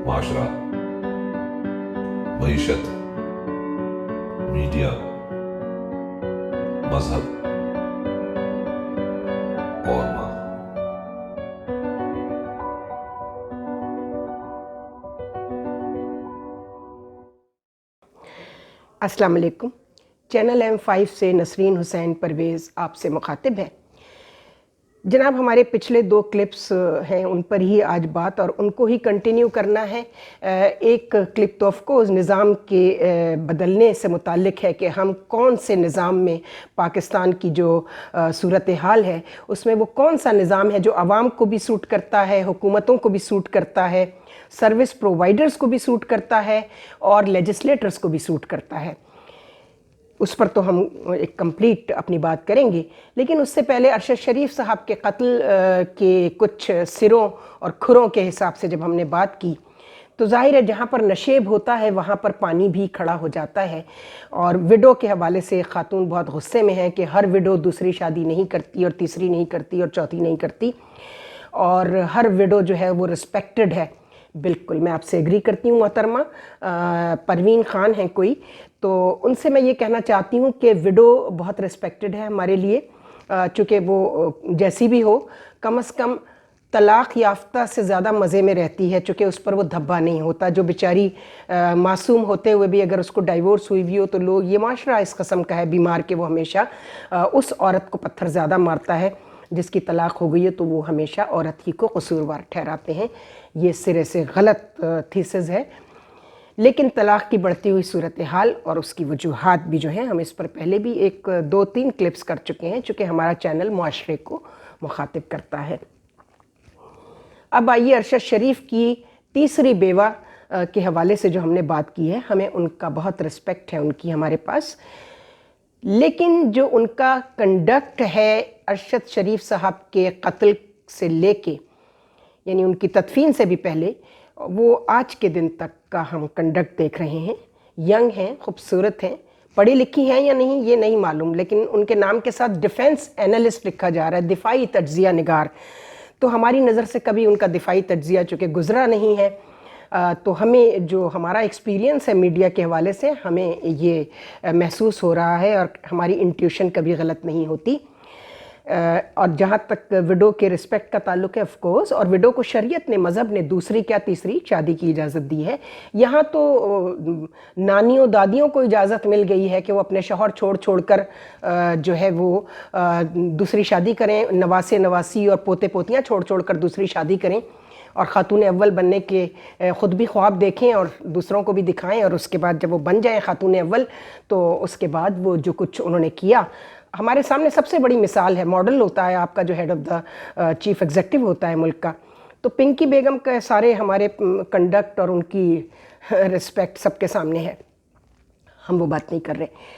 معاشرہ، معیشت، میڈیا، مذہب اور ماں۔ السلام علیکم۔ چینل M5 سے نسرین حسین پرویز آپ سے مخاطب ہے۔ جناب، ہمارے پچھلے 2 کلپس ہیں، ان پر ہی آج بات اور ان کو ہی کنٹینیو کرنا ہے۔ ایک کلپ تو آف کورس نظام کے بدلنے سے متعلق ہے کہ ہم کون سے نظام میں، پاکستان کی جو صورتحال ہے اس میں وہ کون سا نظام ہے جو عوام کو بھی سوٹ کرتا ہے، حکومتوں کو بھی سوٹ کرتا ہے، سروس پرووائڈرز کو بھی سوٹ کرتا ہے اور لیجسلیٹرز کو بھی سوٹ کرتا ہے۔ اس پر تو ہم ایک کمپلیٹ اپنی بات کریں گے، لیکن اس سے پہلے ارشد شریف صاحب کے قتل کے کچھ سروں اور کھروں کے حساب سے جب ہم نے بات کی تو ظاہر ہے جہاں پر نشیب ہوتا ہے وہاں پر پانی بھی کھڑا ہو جاتا ہے۔ اور وڈو کے حوالے سے خاتون بہت غصے میں ہے کہ ہر وڈو دوسری شادی نہیں کرتی اور تیسری نہیں کرتی اور چوتھی نہیں کرتی، اور ہر وڈو جو ہے وہ رسپیکٹڈ ہے۔ بالکل میں آپ سے ایگری کرتی ہوں محترمہ پروین خان ہیں کوئی، تو ان سے میں یہ کہنا چاہتی ہوں کہ وڈو بہت رسپیکٹڈ ہے ہمارے لیے، چونکہ وہ جیسی بھی ہو کم از کم طلاق یافتہ سے زیادہ مزے میں رہتی ہے، چونکہ اس پر وہ دھبا نہیں ہوتا۔ جو بیچاری معصوم ہوتے ہوئے بھی اگر اس کو ڈائیورس ہوئی بھی ہو تو لوگ، یہ معاشرہ اس قسم کا ہے بیمار کہ وہ ہمیشہ اس عورت کو پتھر زیادہ مارتا ہے جس کی طلاق ہو گئی ہے، تو وہ ہمیشہ عورت ہی کو قصوروار ٹھہراتے ہیں۔ یہ سرے سے غلط تھیسز ہے۔ لیکن طلاق کی بڑھتی ہوئی صورتحال اور اس کی وجوہات بھی جو ہیں، ہم اس پر پہلے بھی 1-2-3 کلپس کر چکے ہیں، چونکہ ہمارا چینل معاشرے کو مخاطب کرتا ہے۔ اب آئیے ارشد شریف کی تیسری بیوہ کے حوالے سے جو ہم نے بات کی ہے، ہمیں ان کا بہت رسپیکٹ ہے ان کی ہمارے پاس، لیکن جو ان کا کنڈکٹ ہے ارشد شریف صاحب کے قتل سے لے کے، یعنی ان کی تدفین سے بھی پہلے، وہ آج کے دن تک کا ہم کنڈکٹ دیکھ رہے ہیں۔ ینگ ہیں، خوبصورت ہیں، پڑھی لکھی ہیں یا نہیں یہ نہیں معلوم، لیکن ان کے نام کے ساتھ ڈیفنس اینالسٹ لکھا جا رہا ہے، دفاعی تجزیہ نگار۔ تو ہماری نظر سے کبھی ان کا دفاعی تجزیہ چونکہ گزرا نہیں ہے، تو ہمیں جو ہمارا ایکسپیرینس ہے میڈیا کے حوالے سے، ہمیں یہ محسوس ہو رہا ہے اور ہماری انٹیوشن کبھی غلط نہیں ہوتی۔ اور جہاں تک وڈو کے رسپیکٹ کا تعلق ہے، آف کورس، اور وڈو کو شریعت نے، مذہب نے دوسری کیا تیسری شادی کی اجازت دی ہے۔ یہاں تو نانیوں دادیوں کو اجازت مل گئی ہے کہ وہ اپنے شوہر چھوڑ کر جو ہے وہ دوسری شادی کریں، نواسے نواسی اور پوتے پوتیاں چھوڑ کر دوسری شادی کریں، اور خاتون اول بننے کے خود بھی خواب دیکھیں اور دوسروں کو بھی دکھائیں، اور اس کے بعد جب وہ بن جائیں خاتون اول تو اس کے بعد وہ جو کچھ انہوں نے کیا، ہمارے سامنے سب سے بڑی مثال ہے۔ ماڈل ہوتا ہے آپ کا جو head of the chief executive ہوتا ہے ملک کا، تو پنکی بیگم کا سارے ہمارے کنڈکٹ اور ان کی رسپیکٹ سب کے سامنے ہے، ہم وہ بات نہیں کر رہے۔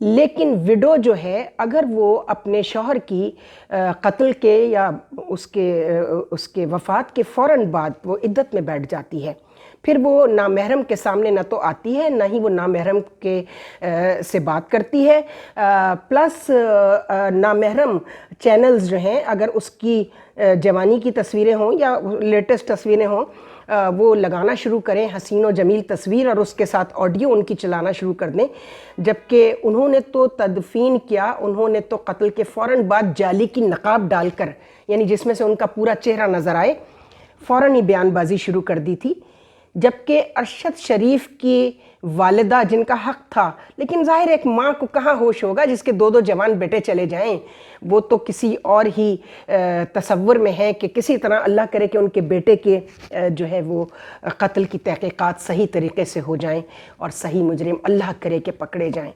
لیکن وڈو جو ہے، اگر وہ اپنے شوہر کی قتل کے یا اس کے وفات کے فوراً بعد وہ عدت میں بیٹھ جاتی ہے، پھر وہ نامحرم کے سامنے نہ تو آتی ہے، نہ ہی وہ نامحرم کے سے بات کرتی ہے، پلس نامحرم چینلز جو ہیں اگر اس کی جوانی کی تصویریں ہوں یا لیٹسٹ تصویریں ہوں، وہ لگانا شروع کریں حسین و جمیل تصویر، اور اس کے ساتھ آڈیو ان کی چلانا شروع کر دیں، جبکہ انہوں نے تو تدفین کیا، انہوں نے تو قتل کے فوراً بعد جالی کی نقاب ڈال کر، یعنی جس میں سے ان کا پورا چہرہ نظر آئے، فوراً ہی بیان بازی شروع کر دی تھی۔ جبکہ ارشد شریف کی والدہ جن کا حق تھا، لیکن ظاہر ایک ماں کو کہاں ہوش ہوگا جس کے 2 جوان بیٹے چلے جائیں، وہ تو کسی اور ہی تصور میں ہے کہ کسی طرح اللہ کرے کہ ان کے بیٹے کے جو ہے وہ قتل کی تحقیقات صحیح طریقے سے ہو جائیں اور صحیح مجرم اللہ کرے کہ پکڑے جائیں۔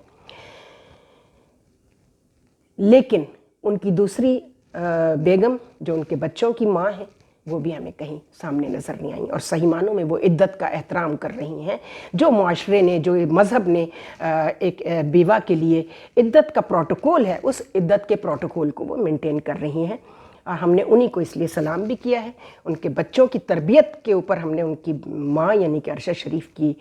لیکن ان کی دوسری بیگم جو ان کے بچوں کی ماں ہیں، وہ بھی ہمیں کہیں سامنے نظر نہیں آئیں، اور صحیح معنوں میں وہ عدت کا احترام کر رہی ہیں۔ جو معاشرے نے، جو مذہب نے ایک بیوہ کے لیے عدت کا پروٹوکول ہے، اس عدت کے پروٹوکول کو وہ مینٹین کر رہی ہیں، اور ہم نے انہی کو اس لیے سلام بھی کیا ہے۔ ان کے بچوں کی تربیت کے اوپر ہم نے ان کی ماں یعنی کہ ارشد شریف کی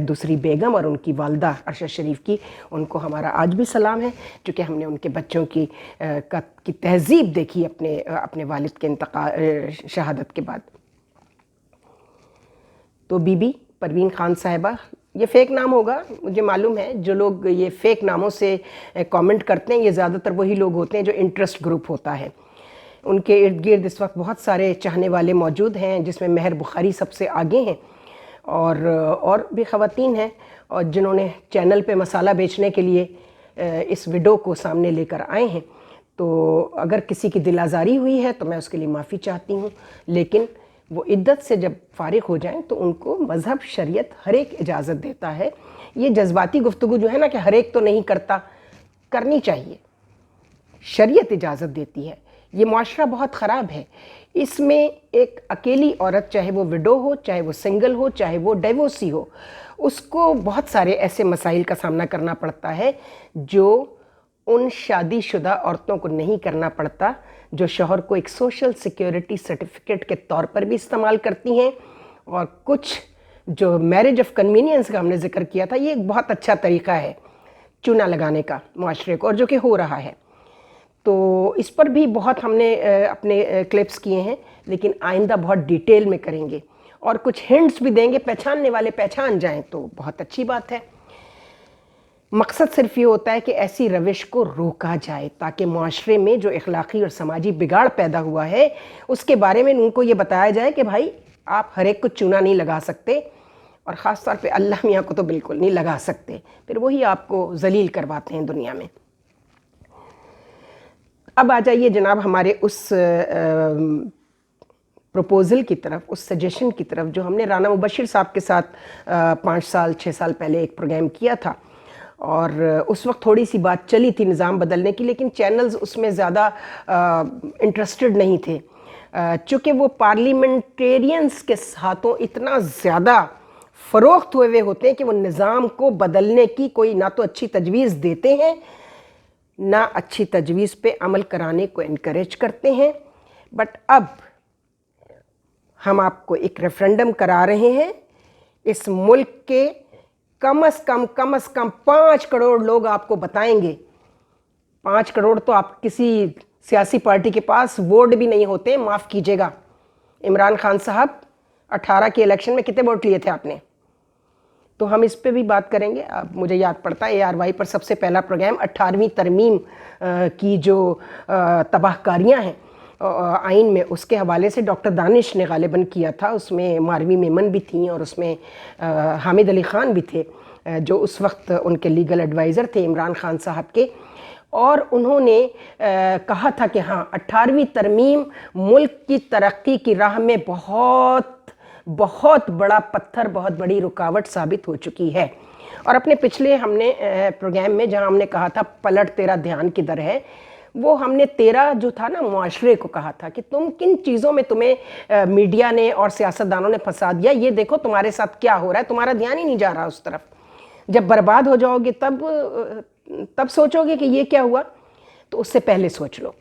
دوسری بیگم اور ان کی والدہ ارشد شریف کی، ان کو ہمارا آج بھی سلام ہے، چونکہ ہم نے ان کے بچوں کی تہذیب دیکھی اپنے والد کے شہادت کے بعد۔ تو بی بی پروین خان صاحبہ، یہ فیک نام ہوگا مجھے معلوم ہے، جو لوگ یہ فیک ناموں سے کامنٹ کرتے ہیں یہ زیادہ تر وہی لوگ ہوتے ہیں جو انٹرسٹ گروپ ہوتا ہے. ان کے ارد گرد اس وقت بہت سارے چاہنے والے موجود ہیں، جس میں مہر بخاری سب سے آگے ہیں، اور بھی خواتین ہیں، اور جنہوں نے چینل پہ مسالہ بیچنے کے لیے اس ویڈیو کو سامنے لے کر آئے ہیں. تو اگر کسی کی دل آزاری ہوئی ہے تو میں اس کے لیے معافی چاہتی ہوں، لیکن وہ عدت سے جب فارغ ہو جائیں تو ان کو مذہب شریعت ہر ایک اجازت دیتا ہے. یہ جذباتی گفتگو جو ہے نا کہ ہر ایک تو نہیں کرتا، کرنی چاہیے، شریعت اجازت دیتی ہے. یہ معاشرہ بہت خراب ہے، اس میں ایک اکیلی عورت، چاہے وہ وڈو ہو، چاہے وہ سنگل ہو، چاہے وہ ڈیورسی ہو، اس کو بہت سارے ایسے مسائل کا سامنا کرنا پڑتا ہے جو ان شادی شدہ عورتوں کو نہیں کرنا پڑتا، جو شوہر کو ایک سوشل سیکیورٹی سرٹیفکیٹ کے طور پر بھی استعمال کرتی ہیں. اور کچھ جو میرج آف کنوینئنس کا ہم نے ذکر کیا تھا، یہ ایک بہت اچھا طریقہ ہے چونا لگانے کا معاشرے کو، اور جو کہ ہو رہا ہے. تو اس پر بھی بہت ہم نے اپنے کلپس کیے ہیں، لیکن آئندہ بہت ڈیٹیل میں کریں گے اور کچھ ہنٹس بھی دیں گے، پہچاننے والے پہچان جائیں تو بہت اچھی بات ہے. مقصد صرف یہ ہوتا ہے کہ ایسی روش کو روکا جائے تاکہ معاشرے میں جو اخلاقی اور سماجی بگاڑ پیدا ہوا ہے اس کے بارے میں ان کو یہ بتایا جائے کہ بھائی آپ ہر ایک کو چونا نہیں لگا سکتے، اور خاص طور پہ اللہ میاں کو تو بالکل نہیں لگا سکتے، پھر وہی آپ کو ذلیل کرواتے ہیں دنیا میں. اب آ جائیے جناب ہمارے اس پروپوزل کی طرف، اس سجیشن کی طرف جو ہم نے رانا مبشر صاحب کے ساتھ 5 6 سال پہلے ایک پروگرام کیا تھا، اور اس وقت تھوڑی سی بات چلی تھی نظام بدلنے کی، لیکن چینلز اس میں زیادہ انٹرسٹڈ نہیں تھے، چونکہ وہ پارلیمنٹیرینز کے ہاتھوں اتنا زیادہ فروخت ہوئے ہوتے ہیں کہ وہ نظام کو بدلنے کی کوئی نہ تو اچھی تجویز دیتے ہیں، نہ اچھی تجویز پہ عمل کرانے کو انکریج کرتے ہیں. بٹ اب ہم آپ کو ایک ریفرنڈم کرا رہے ہیں، اس ملک کے کم از کم 5 کروڑ لوگ آپ کو بتائیں گے. 5 کروڑ تو آپ کسی سیاسی پارٹی کے پاس ووٹ بھی نہیں ہوتے. معاف کیجیے گا، عمران خان صاحب 18 کے الیکشن میں کتنے ووٹ لیے تھے آپ نے؟ تو ہم اس پہ بھی بات کریں گے. اب مجھے یاد پڑتا ہے ARY پر سب سے پہلا پروگرام 18ویں ترمیم کی جو تباہ کاریاں ہیں آئین میں، اس کے حوالے سے ڈاکٹر دانش نے غالباً کیا تھا. اس میں ماروی میمن بھی تھیں، اور اس میں حامد علی خان بھی تھے جو اس وقت ان کے لیگل ایڈوائزر تھے عمران خان صاحب کے. اور انہوں نے کہا تھا کہ ہاں 18ویں ترمیم ملک کی ترقی کی راہ میں بہت بڑا پتھر، بہت بڑی رکاوٹ ثابت ہو چکی ہے. اور اپنے پچھلے ہم نے پروگرام میں جہاں ہم نے کہا تھا پلٹ تیرا دھیان کدھر ہے، وہ ہم نے 13 جو تھا نا معاشرے کو کہا تھا کہ تم کن چیزوں میں تمہیں میڈیا نے اور سیاستدانوں نے پھنسا دیا، یہ دیکھو تمہارے ساتھ کیا ہو رہا ہے، تمہارا دھیان ہی نہیں جا رہا اس طرف. جب برباد ہو جاؤ گے تب سوچو گے کہ یہ کیا ہوا، تو اس سے پہلے سوچ لو.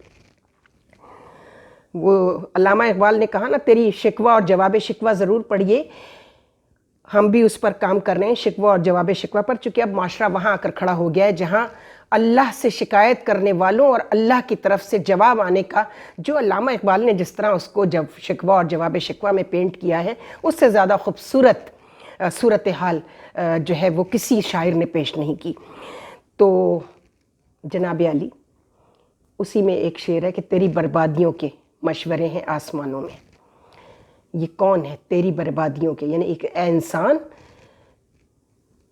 وہ علامہ اقبال نے کہا نا تیری شکوہ اور جواب شکوہ ضرور پڑھیے. ہم بھی اس پر کام کر رہے ہیں، شکوہ اور جواب شکوہ پر، چونکہ اب معاشرہ وہاں آ کر کھڑا ہو گیا ہے جہاں اللہ سے شکایت کرنے والوں اور اللہ کی طرف سے جواب آنے کا، جو علامہ اقبال نے جس طرح اس کو جب شکوہ اور جواب شکوہ میں پینٹ کیا ہے، اس سے زیادہ خوبصورت صورتحال جو ہے وہ کسی شاعر نے پیش نہیں کی. تو جناب علی، اسی میں ایک شعر ہے کہ تیری بربادیوں کے مشورے ہیں آسمانوں میں. یہ کون ہے تیری بربادیوں کے؟ یعنی ایک اے انسان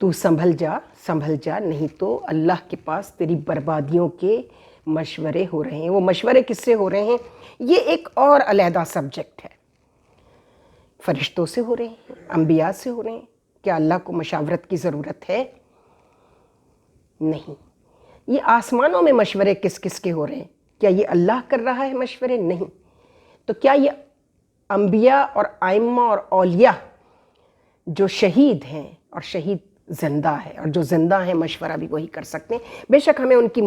تو سنبھل جا نہیں تو اللہ کے پاس تیری بربادیوں کے مشورے ہو رہے ہیں. وہ مشورے کس سے ہو رہے ہیں؟ یہ ایک اور علیحدہ سبجیکٹ ہے. فرشتوں سے ہو رہے ہیں، انبیاء سے ہو رہے ہیں. کیا اللہ کو مشاورت کی ضرورت ہے؟ نہیں. یہ آسمانوں میں مشورے کس کس کے ہو رہے ہیں؟ کیا یہ اللہ کر رہا ہے مشورے؟ نہیں. تو کیا یہ انبیاء اور ائمہ اور اولیاء جو شہید ہیں، اور شہید زندہ ہے، اور جو زندہ ہیں مشورہ بھی وہی کر سکتے ہیں. بے شک ہمیں ان کی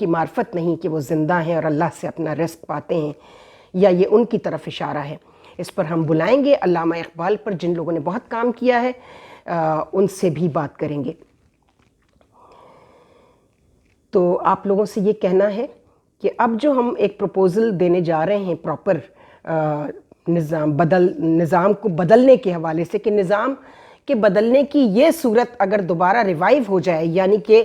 معرفت نہیں کہ وہ زندہ ہیں اور اللہ سے اپنا رزق پاتے ہیں، یا یہ ان کی طرف اشارہ ہے. اس پر ہم بلائیں گے علامہ اقبال پر، جن لوگوں نے بہت کام کیا ہے، ان سے بھی بات کریں گے. تو آپ لوگوں سے یہ کہنا ہے کہ اب جو ہم ایک پروپوزل دینے جا رہے ہیں پراپر نظام کو بدلنے کے حوالے سے کہ نظام کے بدلنے کی یہ صورت اگر دوبارہ ریوائیو ہو جائے، یعنی کہ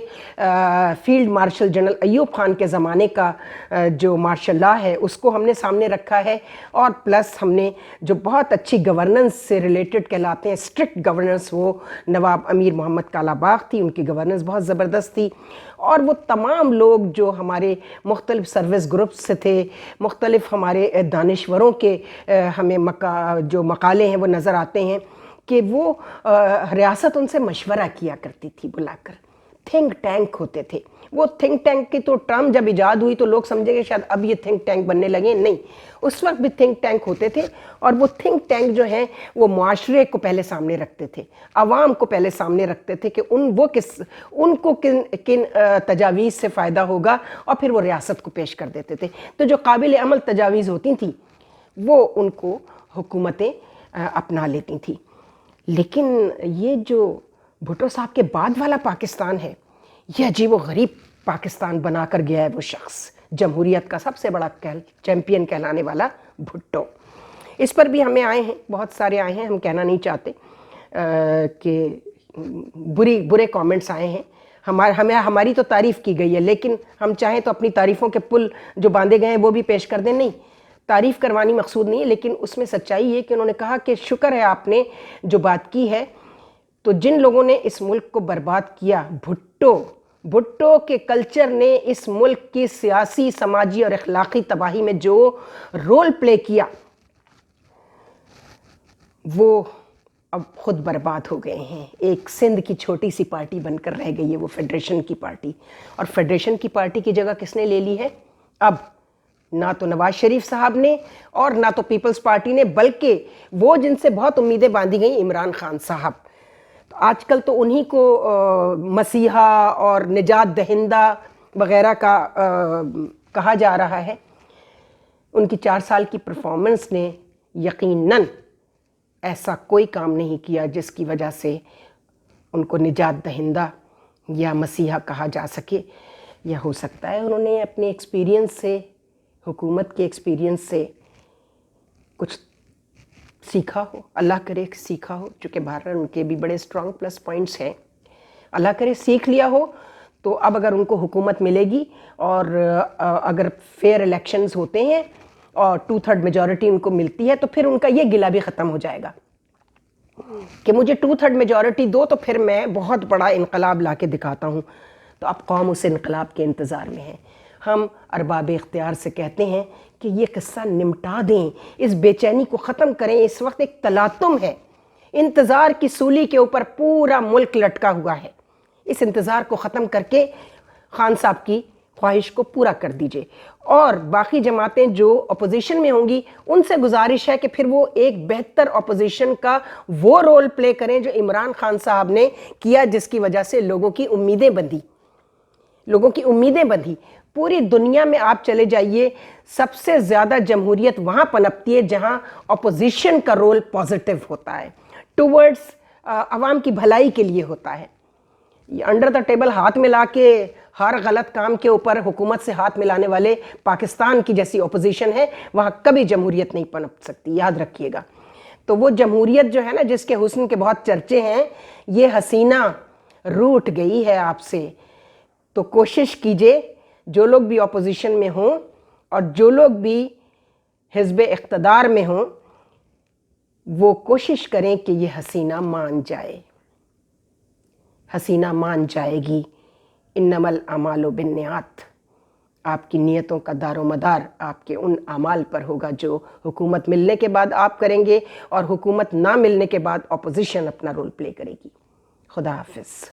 field marshal general Ayub Khan کے زمانے کا جو مارشل لا ہے اس کو ہم نے سامنے رکھا ہے، اور پلس ہم نے جو بہت اچھی گورننس سے ریلیٹڈ کہلاتے ہیں اسٹرکٹ گورننس، وہ نواب امیر محمد کالا باغ تھی، ان کی گورننس بہت زبردست تھی، اور وہ تمام لوگ جو ہمارے مختلف سروس گروپس سے تھے، مختلف ہمارے دانشوروں کے ہمیں جو مقالے ہیں وہ نظر آتے ہیں کہ وہ ریاست ان سے مشورہ کیا کرتی تھی بلا کر، تھنک ٹینک ہوتے تھے۔ وہ تھنک ٹینک کی تو ٹرم جب ایجاد ہوئی تو لوگ سمجھے کہ شاید اب یہ تھنک ٹینک بننے لگے، نہیں، اس وقت بھی تھنک ٹینک ہوتے تھے، اور وہ تھنک ٹینک جو ہیں وہ معاشرے کو پہلے سامنے رکھتے تھے، عوام کو پہلے سامنے رکھتے تھے کہ ان کو کن تجاویز سے فائدہ ہوگا، اور پھر وہ ریاست کو پیش کر دیتے تھے۔ تو جو قابل عمل تجاویز ہوتی تھیں وہ ان کو حکومتیں اپنا لیتی تھیں۔ لیکن یہ جو بھٹو صاحب کے بعد والا پاکستان ہے، یہ عجیب و غریب پاکستان بنا کر گیا ہے وہ شخص، جمہوریت کا سب سے بڑا چیمپئن کہلانے والا بھٹو۔ اس پر بھی ہمیں آئے ہیں، بہت سارے آئے ہیں، ہم کہنا نہیں چاہتے کہ برے کامنٹس آئے ہیں، ہماری تو تعریف کی گئی ہے، لیکن ہم چاہیں تو اپنی تعریفوں کے پل جو باندھے گئے ہیں وہ بھی پیش کر دیں۔ نہیں، تعریف کروانی مقصود نہیں ہے، لیکن اس میں سچائی یہ کہ انہوں نے کہا کہ شکر ہے آپ نے جو بات کی ہے، تو جن لوگوں نے اس ملک کو برباد کیا، بھٹو کے کلچر نے اس ملک کی سیاسی، سماجی اور اخلاقی تباہی میں جو رول پلے کیا، وہ اب خود برباد ہو گئے ہیں۔ ایک سندھ کی چھوٹی سی پارٹی بن کر رہ گئی ہے وہ فیڈریشن کی پارٹی، اور فیڈریشن کی پارٹی کی جگہ کس نے لے لی ہے؟ اب نہ تو نواز شریف صاحب نے اور نہ تو پیپلز پارٹی نے، بلکہ وہ جن سے بہت امیدیں باندھی گئیں، عمران خان صاحب۔ آج کل تو انہی کو مسیحا اور نجات دہندہ وغیرہ کا کہا جا رہا ہے۔ ان کی 4 سال کی پرفارمنس نے یقیناً ایسا کوئی کام نہیں کیا جس کی وجہ سے ان کو نجات دہندہ یا مسیحا کہا جا سکے، یا ہو سکتا ہے انہوں نے اپنے ایکسپیرینس سے، حکومت کے ایکسپیرینس سے کچھ سیکھا ہو، اللہ کرے سیکھا ہو، چونکہ بہرحال ان کے بھی بڑے اسٹرانگ پلس پوائنٹس ہیں، اللہ کرے سیکھ لیا ہو۔ تو اب اگر ان کو حکومت ملے گی، اور اگر فیئر الیکشنز ہوتے ہیں اور 2/3 میجورٹی ان کو ملتی ہے، تو پھر ان کا یہ گلہ بھی ختم ہو جائے گا کہ مجھے 2/3 میجورٹی دو تو پھر میں بہت بڑا انقلاب لا کے دکھاتا ہوں۔ تو اب قوم اس انقلاب کے انتظار میں ہے۔ ہم ارباب اختیار سے کہتے ہیں کہ یہ قصہ نمٹا دیں، اس بے چینی کو ختم کریں۔ اس وقت ایک تلاطم ہے، انتظار کی سولی کے اوپر پورا ملک لٹکا ہوا ہے۔ اس انتظار کو ختم کر کے خان صاحب کی خواہش کو پورا کر دیجئے، اور باقی جماعتیں جو اپوزیشن میں ہوں گی ان سے گزارش ہے کہ پھر وہ ایک بہتر اپوزیشن کا وہ رول پلے کریں جو عمران خان صاحب نے کیا، جس کی وجہ سے لوگوں کی امیدیں بندھی۔ پوری دنیا میں آپ چلے جائیے، سب سے زیادہ جمہوریت وہاں پنپتی ہے جہاں اپوزیشن کا رول پازیٹیو ہوتا ہے، ٹورڈز عوام کی بھلائی کے لیے ہوتا ہے۔ انڈر دا ٹیبل ہاتھ ملا کے ہر غلط کام کے اوپر حکومت سے ہاتھ ملانے والے پاکستان کی جیسی اپوزیشن ہے، وہاں کبھی جمہوریت نہیں پنپ سکتی، یاد رکھیے گا۔ تو وہ جمہوریت جو ہے نا، جس کے حسن کے بہت چرچے ہیں، یہ حسینہ روٹھ گئی ہے آپ سے۔ تو کوشش کیجئے، جو لوگ بھی اپوزیشن میں ہوں اور جو لوگ بھی حزب اقتدار میں ہوں، وہ کوشش کریں کہ یہ حسینہ مان جائے، حسینہ مان جائے گی۔ انما الاعمال بالنیات، آپ کی نیتوں کا دار و مدار آپ کے ان اعمال پر ہوگا جو حکومت ملنے کے بعد آپ کریں گے، اور حکومت نہ ملنے کے بعد اپوزیشن اپنا رول پلے کرے گی۔ خدا حافظ۔